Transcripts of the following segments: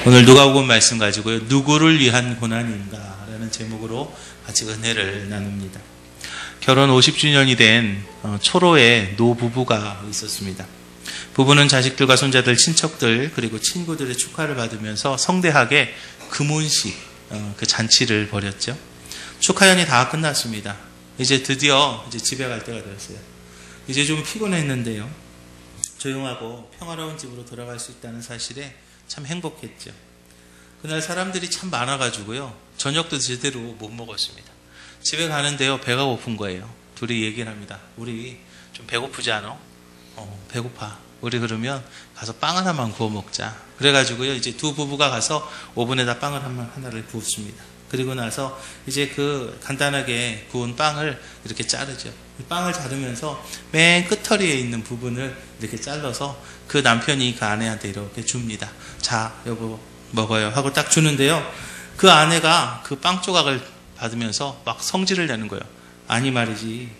오늘 누가복음 말씀 가지고요. 누구를 위한 고난인가 라는 제목으로 같이 은혜를 나눕니다. 결혼 50주년이 된 초로의 노부부가 있었습니다. 부부는 자식들과 손자들, 친척들 그리고 친구들의 축하를 받으면서 성대하게 금혼식 그 잔치를 벌였죠. 축하연이 다 끝났습니다. 이제 드디어 집에 갈 때가 되었어요. 이제 좀 피곤했는데요. 조용하고 평화로운 집으로 돌아갈 수 있다는 사실에 참 행복했죠. 그날 사람들이 참 많아가지고요. 저녁도 제대로 못 먹었습니다. 집에 가는데요. 배가 고픈 거예요. 둘이 얘기를 합니다. 우리 좀 배고프지 않아? 배고파. 우리 그러면 가서 빵 하나만 구워 먹자. 그래가지고요. 이제 두 부부가 가서 오븐에다 빵을 하나를 구웠습니다. 그리고 나서 이제 그 간단하게 구운 빵을 이렇게 자르죠. 빵을 자르면서 맨 끝털이에 있는 부분을 이렇게 잘라서 그 남편이 그 아내한테 이렇게 줍니다. 자, 여보 먹어요 하고 딱 주는데요. 그 아내가 그 빵 조각을 받으면서 막 성질을 내는 거예요. 아니 말이지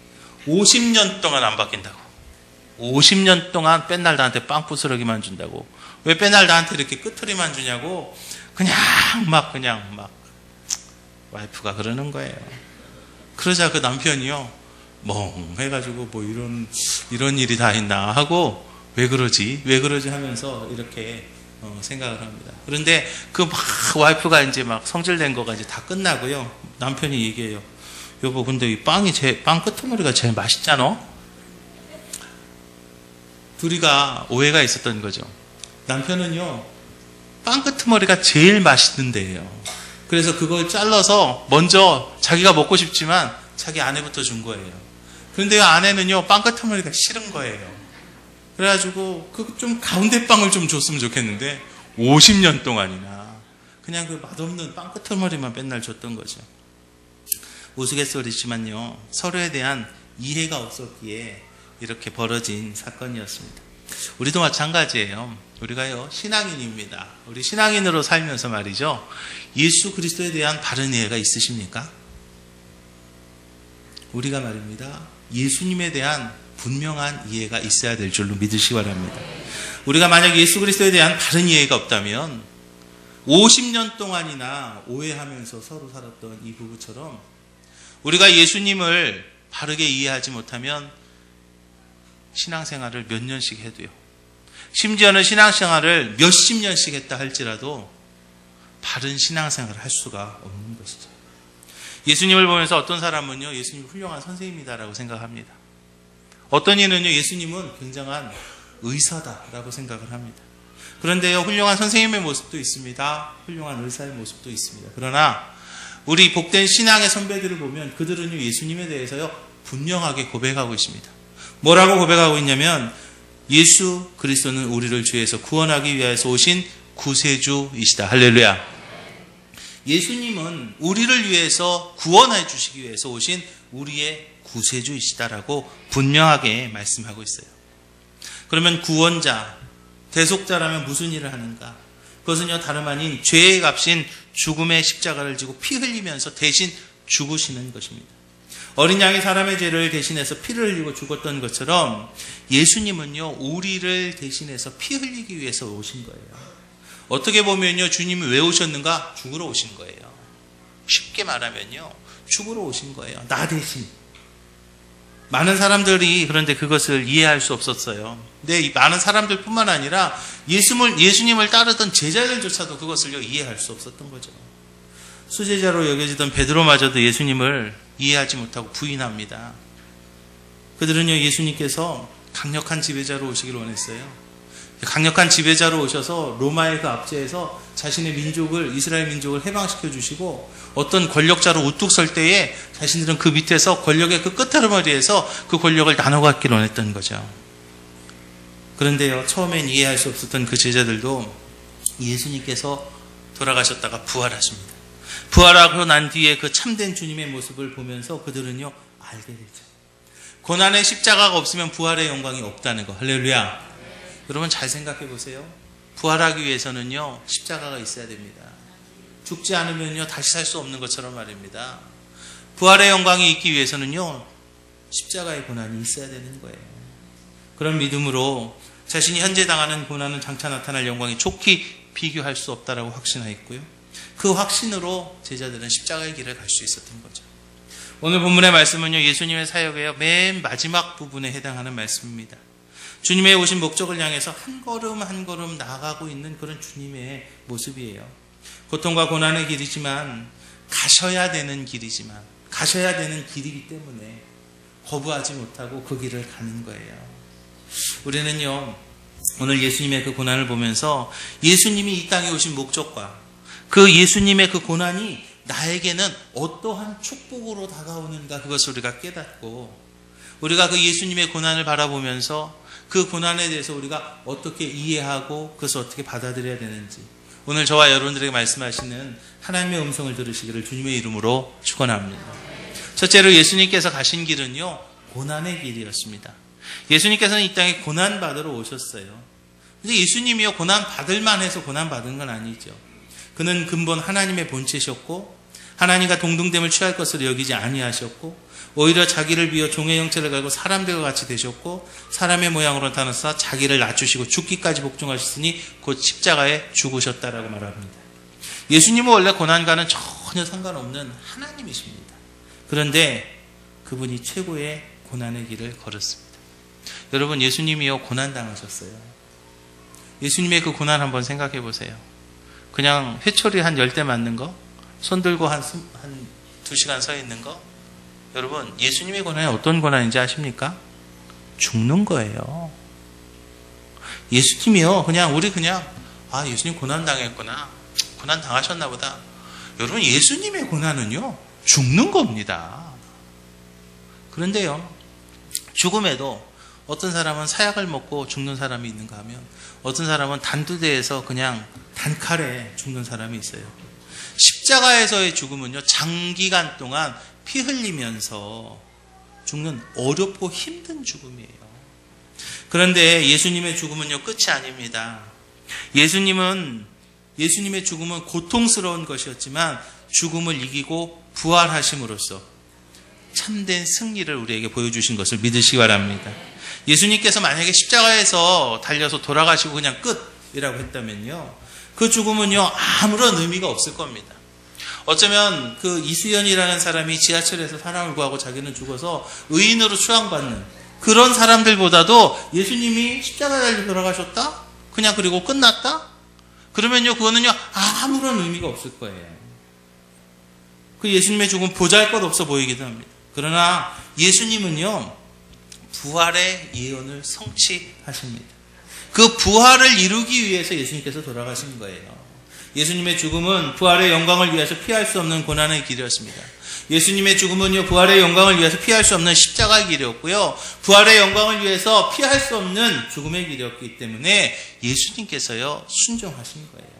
50년 동안 안 바뀐다고. 50년 동안 맨날 나한테 빵 부스러기만 준다고. 왜 맨날 나한테 이렇게 끝털이만 주냐고. 그냥 막 와이프가 그러는 거예요. 그러자 그 남편이요 멍 해가지고 뭐 이런 일이 다 있나 하고 왜 그러지 하면서 이렇게 생각을 합니다. 그런데 그 막 와이프가 이제 막 성질낸 거가 이제 다 끝나고요. 남편이 얘기해요. 여보 근데 이 빵 끄트머리가 제일 맛있잖아. 둘이가 오해가 있었던 거죠. 남편은요 빵 끄트머리가 제일 맛있는데요. 그래서 그걸 잘라서 먼저 자기가 먹고 싶지만 자기 아내부터 준 거예요. 그런데 아내는요 빵 끄트머리가 싫은 거예요. 그래가지고 그 좀 가운데 빵을 좀 줬으면 좋겠는데 50년 동안이나 그냥 그 맛없는 빵 끄트머리만 맨날 줬던 거죠. 우스갯소리지만요 서로에 대한 이해가 없었기에 이렇게 벌어진 사건이었습니다. 우리도 마찬가지예요. 우리가요 신앙인입니다. 우리 신앙인으로 살면서 말이죠. 예수 그리스도에 대한 바른 이해가 있으십니까? 우리가 말입니다. 예수님에 대한 분명한 이해가 있어야 될 줄로 믿으시기 바랍니다. 우리가 만약 예수 그리스도에 대한 바른 이해가 없다면 50년 동안이나 오해하면서 서로 살았던 이 부부처럼 우리가 예수님을 바르게 이해하지 못하면 신앙생활을 몇 년씩 해도요. 심지어는 신앙생활을 몇십 년씩 했다 할지라도 바른 신앙생활을 할 수가 없는 것이죠. 예수님을 보면서 어떤 사람은요. 예수님이 훌륭한 선생님이다라고 생각합니다. 어떤 이는요. 예수님은 굉장한 의사다라고 생각을 합니다. 그런데요. 훌륭한 선생님의 모습도 있습니다. 훌륭한 의사의 모습도 있습니다. 그러나 우리 복된 신앙의 선배들을 보면 그들은요. 예수님에 대해서요. 분명하게 고백하고 있습니다. 뭐라고 고백하고 있냐면 예수 그리스도는 우리를 죄에서 구원하기 위해서 오신 구세주이시다. 할렐루야. 예수님은 우리를 위해서 구원해 주시기 위해서 오신 우리의 구세주이시다라고 분명하게 말씀하고 있어요. 그러면 구원자, 대속자라면 무슨 일을 하는가? 그것은요 다름 아닌 죄의 값인 죽음의 십자가를 지고 피 흘리면서 대신 죽으시는 것입니다. 어린 양이 사람의 죄를 대신해서 피를 흘리고 죽었던 것처럼 예수님은요 우리를 대신해서 피 흘리기 위해서 오신 거예요. 어떻게 보면요 주님이 왜 오셨는가? 죽으러 오신 거예요. 쉽게 말하면요 죽으러 오신 거예요. 나 대신. 많은 사람들이 그런데 그것을 이해할 수 없었어요. 근데 이 많은 사람들뿐만 아니라 예수님을 따르던 제자들조차도 그것을 이해할 수 없었던 거죠. 수제자로 여겨지던 베드로마저도 예수님을 이해하지 못하고 부인합니다. 그들은요 예수님께서 강력한 지배자로 오시길 원했어요. 강력한 지배자로 오셔서 로마의 그 압제에서 자신의 민족을, 이스라엘 민족을 해방시켜 주시고 어떤 권력자로 우뚝 설 때에 자신들은 그 밑에서 권력의 그 끝자루머리에서 그 권력을 나눠 갖기를 원했던 거죠. 그런데요 처음엔 이해할 수 없었던 그 제자들도 예수님께서 돌아가셨다가 부활하십니다. 부활하고 난 뒤에 그 참된 주님의 모습을 보면서 그들은요 알게 되죠. 고난의 십자가가 없으면 부활의 영광이 없다는 거. 할렐루야. 여러분 잘 생각해 보세요. 부활하기 위해서는요 십자가가 있어야 됩니다. 죽지 않으면요 다시 살 수 없는 것처럼 말입니다. 부활의 영광이 있기 위해서는요 십자가의 고난이 있어야 되는 거예요. 그런 믿음으로 자신이 현재 당하는 고난은 장차 나타날 영광이 촉히 비교할 수 없다라고 확신하였고요. 그 확신으로 제자들은 십자가의 길을 갈 수 있었던 거죠. 오늘 본문의 말씀은요, 예수님의 사역의 맨 마지막 부분에 해당하는 말씀입니다. 주님의 오신 목적을 향해서 한 걸음 한 걸음 나아가고 있는 그런 주님의 모습이에요. 고통과 고난의 길이지만, 가셔야 되는 길이지만, 가셔야 되는 길이기 때문에 거부하지 못하고 그 길을 가는 거예요. 우리는요, 오늘 예수님의 그 고난을 보면서 예수님이 이 땅에 오신 목적과 그 예수님의 그 고난이 나에게는 어떠한 축복으로 다가오는가, 그것을 우리가 깨닫고, 우리가 그 예수님의 고난을 바라보면서 그 고난에 대해서 우리가 어떻게 이해하고 그것을 어떻게 받아들여야 되는지, 오늘 저와 여러분들에게 말씀하시는 하나님의 음성을 들으시기를 주님의 이름으로 축원합니다. 첫째로 예수님께서 가신 길은요, 고난의 길이었습니다. 예수님께서는 이 땅에 고난 받으러 오셨어요. 근데 예수님이요, 고난 받을 만해서 고난 받은 건 아니죠. 그는 근본 하나님의 본체셨고, 하나님과 동등됨을 취할 것으로 여기지 아니하셨고, 오히려 자기를 비워 종의 형체를 가지고 사람들과 같이 되셨고, 사람의 모양으로 나타나서 자기를 낮추시고 죽기까지 복종하셨으니 곧 십자가에 죽으셨다라고 말합니다. 예수님은 원래 고난과는 전혀 상관없는 하나님이십니다. 그런데 그분이 최고의 고난의 길을 걸었습니다. 여러분, 예수님이요, 고난 당하셨어요. 예수님의 그 고난 한번 생각해 보세요. 그냥 회초리 한 10대 맞는 거, 손 들고 한 2시간 서 있는 거. 여러분, 예수님의 고난이 어떤 고난인지 아십니까? 죽는 거예요. 예수님이요, 우리 예수님 고난 당했구나, 고난 당하셨나 보다. 여러분, 예수님의 고난은요, 죽는 겁니다. 그런데요, 죽음에도 어떤 사람은 사약을 먹고 죽는 사람이 있는가 하면, 어떤 사람은 단두대에서 그냥 단칼에 죽는 사람이 있어요. 십자가에서의 죽음은요, 장기간 동안 피 흘리면서 죽는 어렵고 힘든 죽음이에요. 그런데 예수님의 죽음은요, 끝이 아닙니다. 예수님의 죽음은 고통스러운 것이었지만 죽음을 이기고 부활하심으로써 참된 승리를 우리에게 보여주신 것을 믿으시기 바랍니다. 예수님께서 만약에 십자가에서 달려서 돌아가시고 그냥 끝이라고 했다면요, 그 죽음은요, 아무런 의미가 없을 겁니다. 어쩌면 그 이수연이라는 사람이 지하철에서 사랑을 구하고 자기는 죽어서 의인으로 추앙받는 그런 사람들보다도 예수님이 십자가에 달려 돌아가셨다? 그냥 그리고 끝났다? 그러면요, 그거는요, 아무런 의미가 없을 거예요. 그 예수님의 죽음 보잘것없어 보이기도 합니다. 그러나 예수님은요, 부활의 예언을 성취하십니다. 그 부활을 이루기 위해서 예수님께서 돌아가신 거예요. 예수님의 죽음은 부활의 영광을 위해서 피할 수 없는 고난의 길이었습니다. 예수님의 죽음은요, 부활의 영광을 위해서 피할 수 없는 십자가의 길이었고요, 부활의 영광을 위해서 피할 수 없는 죽음의 길이었기 때문에 예수님께서요, 순종하신 거예요.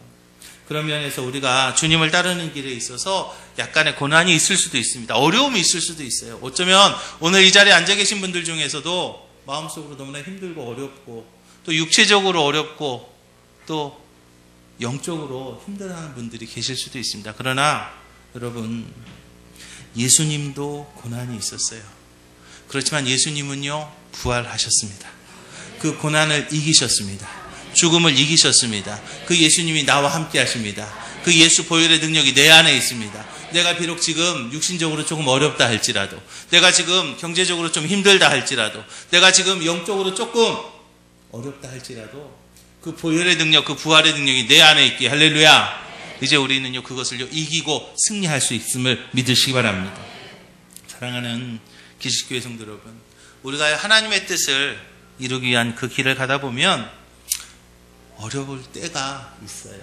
그런 면에서 우리가 주님을 따르는 길에 있어서 약간의 고난이 있을 수도 있습니다. 어려움이 있을 수도 있어요. 어쩌면 오늘 이 자리에 앉아 계신 분들 중에서도 마음속으로 너무나 힘들고 어렵고, 또 육체적으로 어렵고, 또 영적으로 힘들어하는 분들이 계실 수도 있습니다. 그러나 여러분, 예수님도 고난이 있었어요. 그렇지만 예수님은요, 부활하셨습니다. 그 고난을 이기셨습니다. 죽음을 이기셨습니다. 그 예수님이 나와 함께 하십니다. 그 예수 보혈의 능력이 내 안에 있습니다. 내가 비록 지금 육신적으로 조금 어렵다 할지라도, 내가 지금 경제적으로 좀 힘들다 할지라도, 내가 지금 영적으로 조금 어렵다 할지라도 그 보혈의 능력, 그 부활의 능력이 내 안에 있기에 할렐루야. 이제 우리는요, 그것을 이기고 승리할 수 있음을 믿으시기 바랍니다. 사랑하는 기식교회 성도 여러분, 우리가 하나님의 뜻을 이루기 위한 그 길을 가다 보면 어려울 때가 있어요.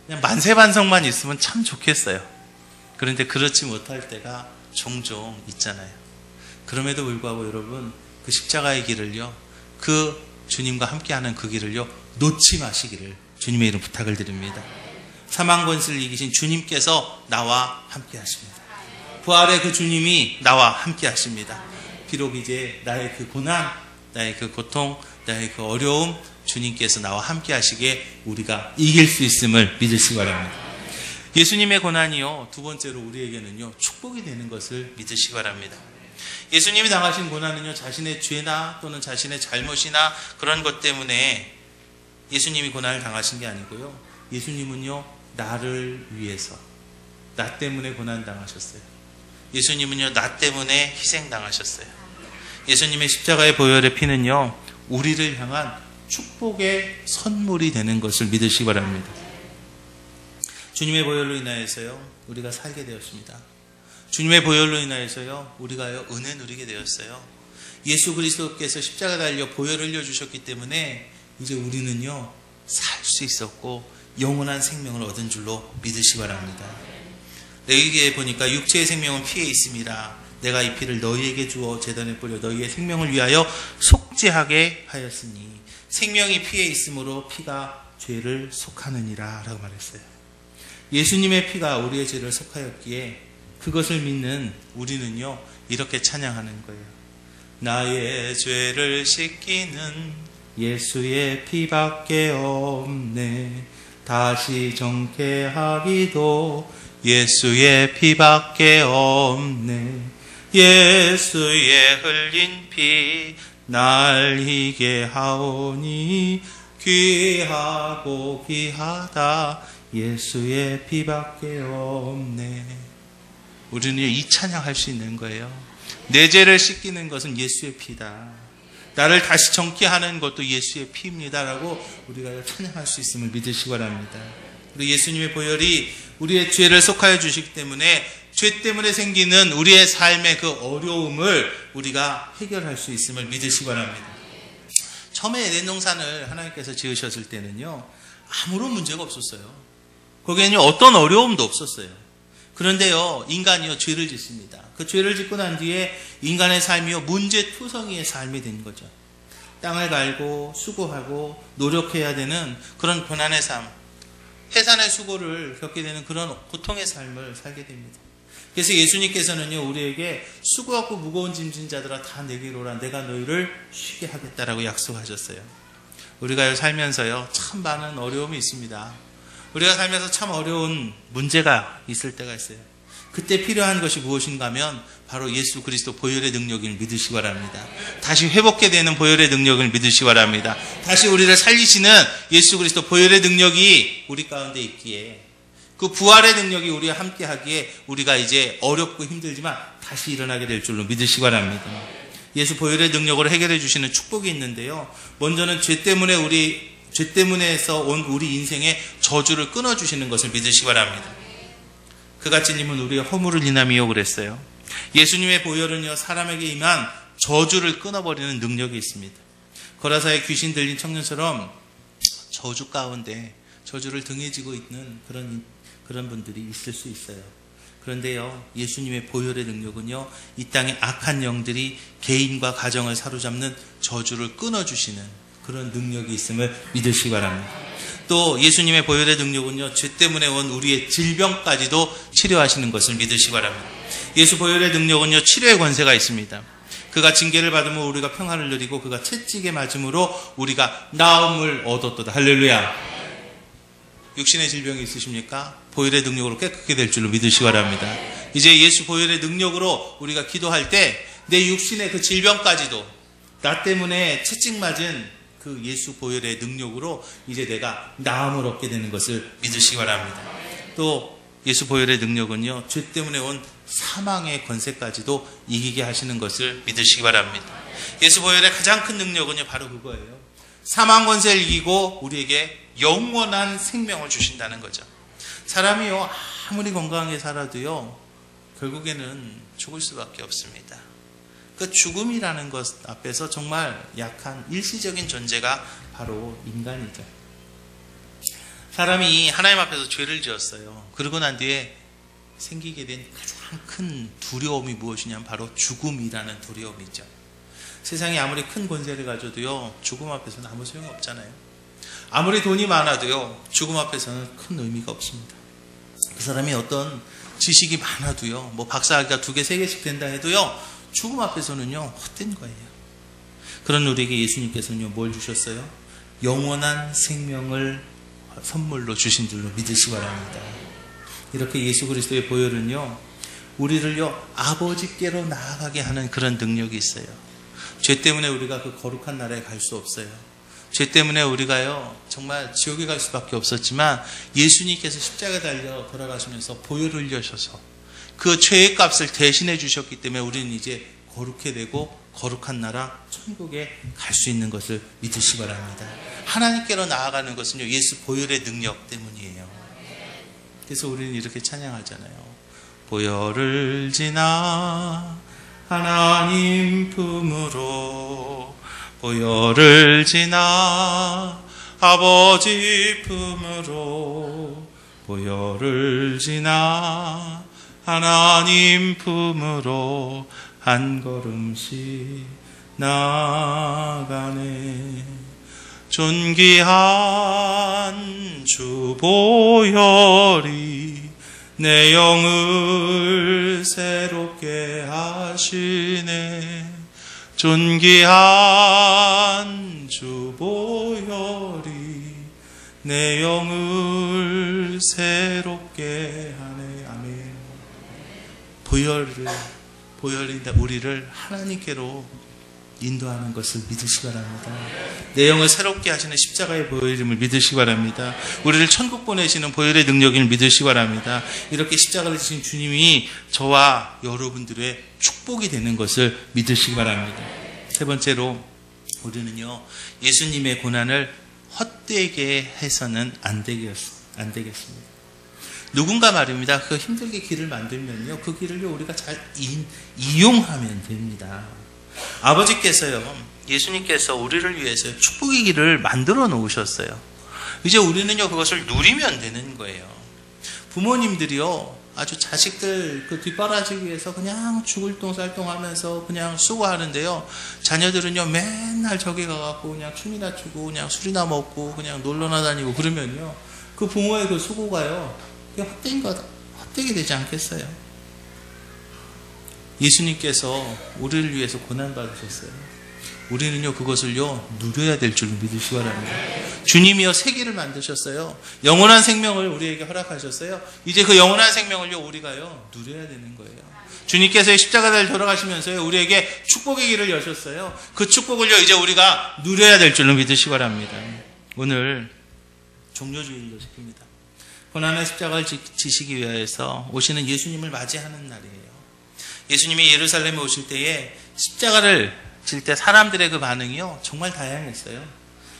그냥 만세반성만 있으면 참 좋겠어요. 그런데 그렇지 못할 때가 종종 있잖아요. 그럼에도 불구하고 여러분, 그 십자가의 길을요, 그 주님과 함께하는 그 길을요, 놓지 마시기를 주님의 이름 부탁을 드립니다. 사망 권세를 이기신 주님께서 나와 함께 하십니다. 부활의 그 주님이 나와 함께 하십니다. 비록 이제 나의 그 고난, 나의 그 고통, 나의 그 어려움, 주님께서 나와 함께 하시기에 우리가 이길 수 있음을 믿으시기 바랍니다. 예수님의 고난이요, 두 번째로 우리에게는요, 축복이 되는 것을 믿으시기 바랍니다. 예수님이 당하신 고난은요, 자신의 죄나 또는 자신의 잘못이나 그런 것 때문에 예수님이 고난을 당하신 게 아니고요. 예수님은요, 나를 위해서, 나 때문에 고난 당하셨어요. 예수님은요, 나 때문에 희생 당하셨어요. 예수님의 십자가의 보혈의 피는요, 우리를 향한 축복의 선물이 되는 것을 믿으시기 바랍니다. 주님의 보혈로 인하여서요, 우리가 살게 되었습니다. 주님의 보혈로 인하여서요, 우리가요, 은혜 누리게 되었어요. 예수 그리스도께서 십자가 달려 보혈을 흘려주셨기 때문에 이제 우리는요, 살 수 있었고 영원한 생명을 얻은 줄로 믿으시기 바랍니다. 레위기에 보니까 육체의 생명은 피에 있음이라 내가 이 피를 너희에게 주어 제단에 뿌려 너희의 생명을 위하여 속죄하게 하였으니 생명이 피에 있으므로 피가 죄를 속하느니라 라고 말했어요. 예수님의 피가 우리의 죄를 속하였기에 그것을 믿는 우리는요, 이렇게 찬양하는 거예요. 나의 죄를 씻기는 예수의 피밖에 없네. 다시 정케하기도 예수의 피밖에 없네. 예수의 흘린 피 날 희게 하오니 귀하고 귀하다. 예수의 피밖에 없네. 우리는 이 찬양할 수 있는 거예요. 내 죄를 씻기는 것은 예수의 피다. 나를 다시 정케하는 것도 예수의 피입니다라고 우리가 찬양할 수 있음을 믿으시기 바랍니다. 그리고 예수님의 보혈이 우리의 죄를 속하여 주시기 때문에 죄 때문에 생기는 우리의 삶의 그 어려움을 우리가 해결할 수 있음을 믿으시기 바랍니다. 처음에 에덴 동산을 하나님께서 지으셨을 때는요, 아무런 문제가 없었어요. 거기에는 어떤 어려움도 없었어요. 그런데요, 인간이요, 죄를 짓습니다. 그 죄를 짓고 난 뒤에 인간의 삶이요, 문제투성이의 삶이 된 거죠. 땅을 갈고 수고하고 노력해야 되는 그런 고난의 삶, 해산의 수고를 겪게 되는 그런 고통의 삶을 살게 됩니다. 그래서 예수님께서는요, 우리에게 수고하고 무거운 짐진 자들아 다 내게로 오라. 내가 너희를 쉬게 하겠다라고 약속하셨어요. 우리가 살면서요, 참 많은 어려움이 있습니다. 우리가 살면서 참 어려운 문제가 있을 때가 있어요. 그때 필요한 것이 무엇인가 하면 바로 예수 그리스도 보혈의 능력을 믿으시기 바랍니다. 다시 회복게 되는 보혈의 능력을 믿으시기 바랍니다. 다시 우리를 살리시는 예수 그리스도 보혈의 능력이 우리 가운데 있기에, 그 부활의 능력이 우리와 함께 하기에 우리가 이제 어렵고 힘들지만 다시 일어나게 될 줄로 믿으시기 바랍니다. 예수 보혈의 능력으로 해결해 주시는 축복이 있는데요, 먼저는 죄 때문에서 온 우리 인생의 저주를 끊어주시는 것을 믿으시기 바랍니다. 그같이님은 우리의 허물을 인함이요 그랬어요. 예수님의 보혈은요, 사람에게 임한 저주를 끊어버리는 능력이 있습니다. 거라사의 귀신 들린 청년처럼 저주 가운데 저주를 등에 지고 있는 그런 분들이 있을 수 있어요. 그런데요, 예수님의 보혈의 능력은요, 이 땅의 악한 영들이 개인과 가정을 사로잡는 저주를 끊어주시는 그런 능력이 있음을 믿으시기 바랍니다. 또 예수님의 보혈의 능력은요, 죄 때문에 온 우리의 질병까지도 치료하시는 것을 믿으시기 바랍니다. 예수 보혈의 능력은요, 치료의 권세가 있습니다. 그가 징계를 받으면 우리가 평안을 누리고 그가 채찍에 맞음으로 우리가 나음을 얻었도다. 할렐루야. 육신의 질병이 있으십니까? 보혈의 능력으로 깨끗게 될 줄로 믿으시기 바랍니다. 이제 예수 보혈의 능력으로 우리가 기도할 때 내 육신의 그 질병까지도 나 때문에 채찍 맞은 그 예수 보혈의 능력으로 이제 내가 나음을 얻게 되는 것을 믿으시기 바랍니다. 또 예수 보혈의 능력은요, 죄 때문에 온 사망의 권세까지도 이기게 하시는 것을 믿으시기 바랍니다. 예수 보혈의 가장 큰 능력은요, 바로 그거예요. 사망 권세를 이기고 우리에게 영원한 생명을 주신다는 거죠. 사람이요, 아무리 건강하게 살아도요, 결국에는 죽을 수밖에 없습니다. 그 죽음이라는 것 앞에서 정말 약한 일시적인 존재가 바로 인간이죠. 사람이 하나님 앞에서 죄를 지었어요. 그러고 난 뒤에 생기게 된 가장 큰 두려움이 무엇이냐면 바로 죽음이라는 두려움이죠. 세상에 아무리 큰 권세를 가져도요, 죽음 앞에서는 아무 소용이 없잖아요. 아무리 돈이 많아도요, 죽음 앞에서는 큰 의미가 없습니다. 그 사람이 어떤 지식이 많아도요, 뭐 박사학위가 2개, 3개씩 된다 해도요, 죽음 앞에서는요, 헛된 거예요. 그런 우리에게 예수님께서는요, 뭘 주셨어요? 영원한 생명을 선물로 주신 줄로 믿으시기 바랍니다. 이렇게 예수 그리스도의 보혈은요, 우리를요, 아버지께로 나아가게 하는 그런 능력이 있어요. 죄 때문에 우리가 그 거룩한 나라에 갈 수 없어요. 죄 때문에 우리가요, 정말 지옥에 갈 수밖에 없었지만 예수님께서 십자가에 달려 돌아가시면서 보혈을 흘려셔서 그 죄의 값을 대신해 주셨기 때문에 우리는 이제 거룩해 되고 거룩한 나라 천국에 갈 수 있는 것을 믿으시기 바랍니다. 하나님께로 나아가는 것은요, 예수 보혈의 능력 때문이에요. 그래서 우리는 이렇게 찬양하잖아요. 보혈을 지나 하나님 품으로, 보혈을 지나 아버지 품으로, 보혈을 지나 하나님 품으로 한 걸음씩 나가네. 존귀한 주 보혈이 내 영을 새롭게 하시네. 존귀한 주 보혈이 내 영을 새롭게 하네. 아멘. 보혈이 우리를 하나님께로 인도하는 것을 믿으시기 바랍니다. 내 영을 새롭게 하시는 십자가의 보혈임을 믿으시기 바랍니다. 우리를 천국 보내시는 보혈의 능력임을 믿으시기 바랍니다. 이렇게 십자가를 지신 주님이 저와 여러분들의 축복이 되는 것을 믿으시기 바랍니다. 세 번째로, 우리는요, 예수님의 고난을 헛되게 해서는 안 되겠습니다. 누군가 말입니다. 그 힘들게 길을 만들면요, 그 길을요, 우리가 잘 이용하면 됩니다. 아버지께서요, 예수님께서 우리를 위해서 축복의 길을 만들어 놓으셨어요. 이제 우리는요, 그것을 누리면 되는 거예요. 부모님들이요, 아주 자식들 그 뒷바라지기 위해서 그냥 죽을 똥 쌀똥 하면서 그냥 수고하는데요, 자녀들은요, 맨날 저기 가갖고 그냥 춤이나 추고 그냥 술이나 먹고 그냥 놀러나 다니고 그러면요, 그 부모의 그 수고가요, 헛되게 되지 않겠어요? 예수님께서 우리를 위해서 고난받으셨어요. 우리는요, 그것을요, 누려야 될 줄 믿으시기 바랍니다. 주님이요, 세계를 만드셨어요. 영원한 생명을 우리에게 허락하셨어요. 이제 그 영원한 생명을요, 우리가요, 누려야 되는 거예요. 주님께서 십자가를 돌아가시면서요, 우리에게 축복의 길을 여셨어요. 그 축복을요, 이제 우리가 누려야 될 줄로 믿으시기 바랍니다. 오늘 종료주일로 지킵니다. 고난의 십자가를 지시기 위해서 오시는 예수님을 맞이하는 날이에요. 예수님이 예루살렘에 오실 때에 십자가를 질 때 사람들의 그 반응이요, 정말 다양했어요.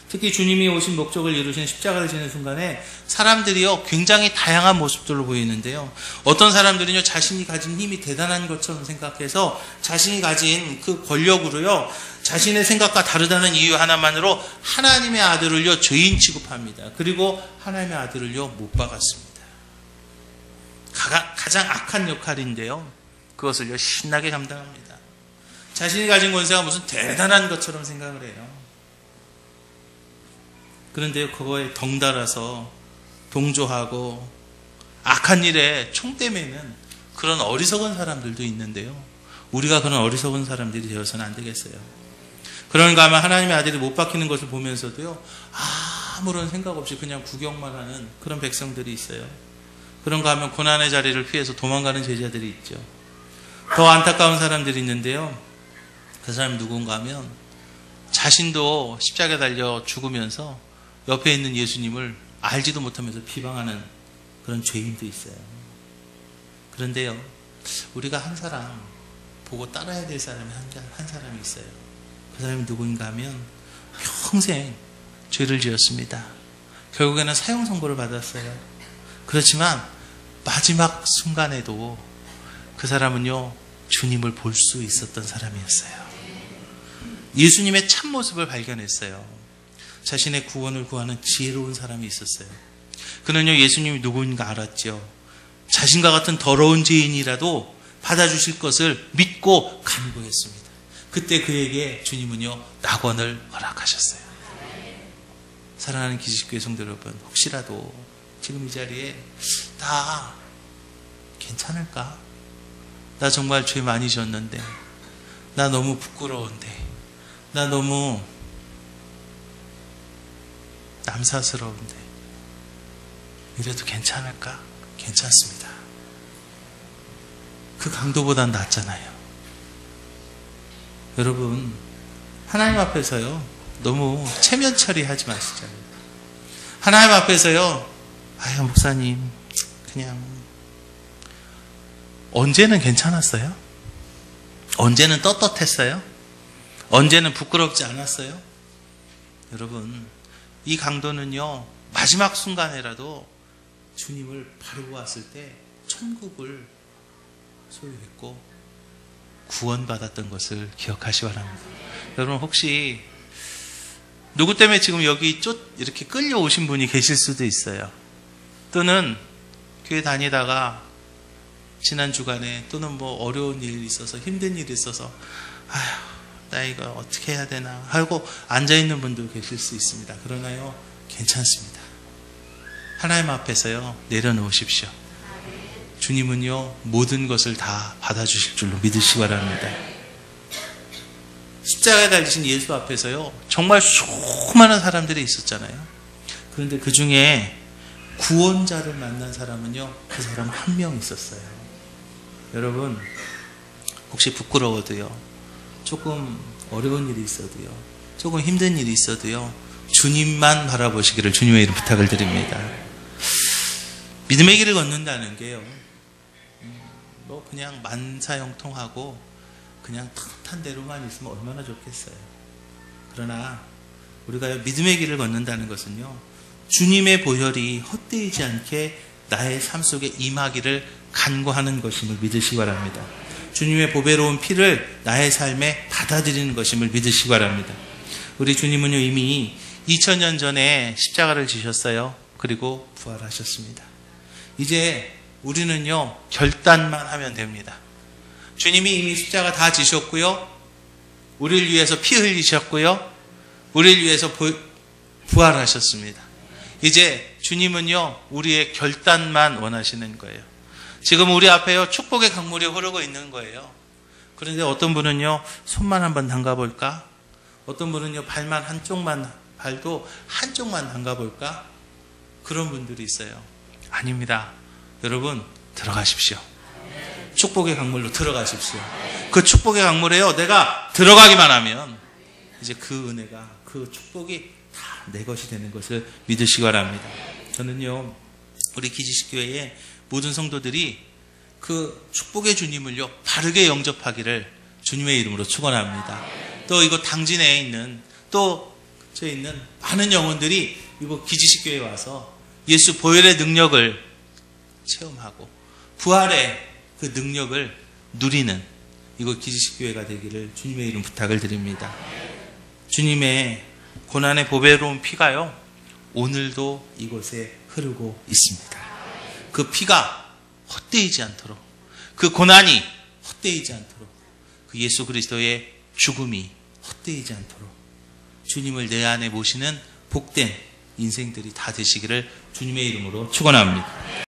특히 주님이 오신 목적을 이루신 십자가를 지는 순간에 사람들이요, 굉장히 다양한 모습들로 보이는데요. 어떤 사람들은요, 자신이 가진 힘이 대단한 것처럼 생각해서 자신이 가진 그 권력으로요, 자신의 생각과 다르다는 이유 하나만으로 하나님의 아들을요, 죄인 취급합니다. 그리고 하나님의 아들을요, 못 박았습니다. 가장 악한 역할인데요, 그것을요, 신나게 감당합니다. 자신이 가진 권세가 무슨 대단한 것처럼 생각을 해요. 그런데 그거에 덩달아서 동조하고 악한 일에 총대매는 그런 어리석은 사람들도 있는데요, 우리가 그런 어리석은 사람들이 되어서는 안 되겠어요. 그런가 하면 하나님의 아들이 못 박히는 것을 보면서도요, 아무런 생각 없이 그냥 구경만 하는 그런 백성들이 있어요. 그런가 하면 고난의 자리를 피해서 도망가는 제자들이 있죠. 더 안타까운 사람들이 있는데요, 그 사람이 누군가 하면 자신도 십자가에 달려 죽으면서 옆에 있는 예수님을 알지도 못하면서 비방하는 그런 죄인도 있어요. 그런데요, 우리가 한 사람 보고 따라야 될 사람이 한 사람이 있어요. 그 사람이 누구인가 하면 평생 죄를 지었습니다. 결국에는 사형 선고를 받았어요. 그렇지만 마지막 순간에도 그 사람은요, 주님을 볼 수 있었던 사람이었어요. 예수님의 참모습을 발견했어요. 자신의 구원을 구하는 지혜로운 사람이 있었어요. 그는요, 예수님이 누구인가 알았죠. 자신과 같은 더러운 죄인이라도 받아주실 것을 믿고 간구했습니다. 그때 그에게 주님은요, 낙원을 허락하셨어요. 사랑하는 기지식교회 성도 여러분, 혹시라도 지금 이 자리에 나 괜찮을까? 나 정말 죄 많이 졌는데, 나 너무 부끄러운데, 나 너무 남사스러운데, 이래도 괜찮을까? 괜찮습니다. 그 강도보단 낫잖아요. 여러분, 하나님 앞에서요, 너무 체면 처리하지 마시자고요. 하나님 앞에서요, 아유, 목사님, 그냥, 언제는 괜찮았어요? 언제는 떳떳했어요? 언제는 부끄럽지 않았어요? 여러분, 이 강도는요, 마지막 순간에라도 주님을 바르고 왔을 때 천국을 소유했고 구원받았던 것을 기억하시 바랍니다. 여러분, 혹시 누구 때문에 지금 여기 이렇게 끌려오신 분이 계실 수도 있어요. 또는 교회 다니다가 지난 주간에 또는 뭐 어려운 일이 있어서 힘든 일이 있어서 아휴, 나 이거 어떻게 해야 되나 하고 앉아있는 분도 계실 수 있습니다. 그러나요, 괜찮습니다. 하나님 앞에서요, 내려놓으십시오. 주님은요, 모든 것을 다 받아주실 줄로 믿으시기 바랍니다. 십자가에 달리신 예수 앞에서요, 정말 수많은 사람들이 있었잖아요. 그런데 그 중에 구원자를 만난 사람은요, 그 사람 한 명 있었어요. 여러분, 혹시 부끄러워도요, 조금 어려운 일이 있어도요, 조금 힘든 일이 있어도요, 주님만 바라보시기를 주님의 이름 부탁을 드립니다. 믿음의 길을 걷는다는 게요, 뭐 그냥 만사형통하고 그냥 탁한 대로만 있으면 얼마나 좋겠어요. 그러나 우리가 믿음의 길을 걷는다는 것은요, 주님의 보혈이 헛되이지 않게 나의 삶 속에 임하기를 간구하는 것임을 믿으시기 바랍니다. 주님의 보배로운 피를 나의 삶에 받아들이는 것임을 믿으시기 바랍니다. 우리 주님은요, 이미 2000년 전에 십자가를 지셨어요. 그리고 부활하셨습니다. 이제 우리는요, 결단만 하면 됩니다. 주님이 이미 십자가 다 지셨고요, 우리를 위해서 피 흘리셨고요, 우리를 위해서 부활하셨습니다. 이제 주님은요, 우리의 결단만 원하시는 거예요. 지금 우리 앞에요, 축복의 강물이 흐르고 있는 거예요. 그런데 어떤 분은요, 손만 한번 담가볼까? 어떤 분은요, 발만 발도 한쪽만 담가볼까? 그런 분들이 있어요. 아닙니다. 여러분, 들어가십시오. 축복의 강물로 들어가십시오. 그 축복의 강물에요, 내가 들어가기만 하면 이제 그 은혜가, 그 축복이 다 내 것이 되는 것을 믿으시기 바랍니다. 저는요, 우리 기지식교회의 모든 성도들이 그 축복의 주님을요, 바르게 영접하기를 주님의 이름으로 축원합니다. 또 이곳 당진에 있는, 또 저에 있는 많은 영혼들이 이곳 기지식교회에 와서 예수 보혈의 능력을 체험하고 부활의 그 능력을 누리는 이곳 기지식교회가 되기를 주님의 이름 부탁을 드립니다. 주님의 고난의 보배로운 피가요, 오늘도 이곳에 흐르고 있습니다. 그 피가 헛되이지 않도록, 그 고난이 헛되이지 않도록, 그 예수 그리스도의 죽음이 헛되이지 않도록 주님을 내 안에 모시는 복된 인생들이 다 되시기를 주님의 이름으로 축원합니다.